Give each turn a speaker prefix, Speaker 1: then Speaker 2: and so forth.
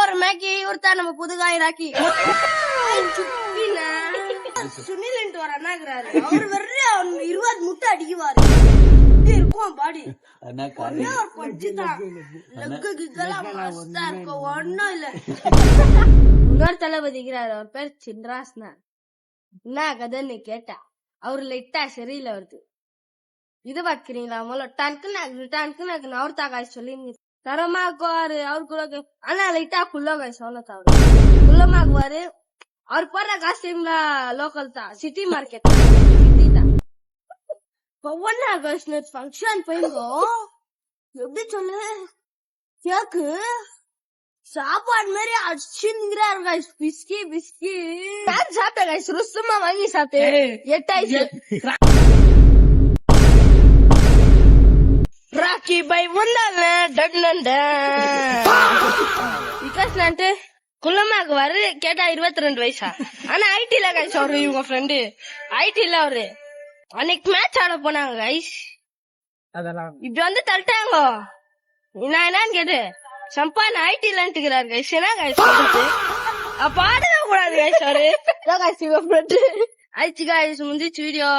Speaker 1: ஒரு மேக்கி இவர்தான் நம்ம புதுகாய் ராக்கி சுனில் ஒரு அண்ணா இருக்கிறாரு. அவர் வர்ற 20 முட்டை அடிக்குவாரு. இருக்கும் பாடி ஒன்னும் இல்ல. இன்னொரு தளபதிக்கிறாரு, அவர் பேர் சின்ராஸ்னா. என்ன கதைன்னு கேட்டா அவரு லைட்டா சரியில்லை வருது. இது பாக்கிறீங்களா முதல்ல டன்க்கு அவர் தாக்காய் சொல்லி தரமாக்குவாரு. அவரு கூட ஆனா லைட்டா குள்ளகாய் சொல்ல தவறு குள்ளமாக்குவாரு. அவர் போடுற காஸ்டியூம்ல லோக்கல் தான், சிட்டி மார்க்கெட் சிட்டி தான். ஃபங்க்ஷன் போயிருந்தோ எப்படி சொல்லு கேக்கு சாப்பாடு மாதிரி அடிச்சுங்கிறாரு கைஸ். பிஸ்கி பிஸ்கி சாப்பிட்ட கைஸ், ருசுமா வாங்கி சாப்பிட்டேன். 8 ராக்கி பை வந்தாங்க விகாஸ் குள்ளமாக்கு வரு கேட்டா 22 வயசா. ஆனா ஐடில கைஸ் அவரு, இவங்க ஃப்ரெண்டு ஐடில அவரு. அன்னைக்கு மேட்ச் ஆட போனாங்க கைஸ். இப்படி வந்து தள்ளிட்டாங்க. நான் என்னன்னு கேட்டு சம்பான் ஐடிலன்ட்டுக்கிறாரு கைஸ். என்ன கைஸ் அப்ப ஆடவே கூடாது கைஸ். அவரு கைஸ் இவங்க ஃப்ரெண்டு ஆயிடுச்சு கைஸ். முடிஞ்சிச்சு வீடியோ.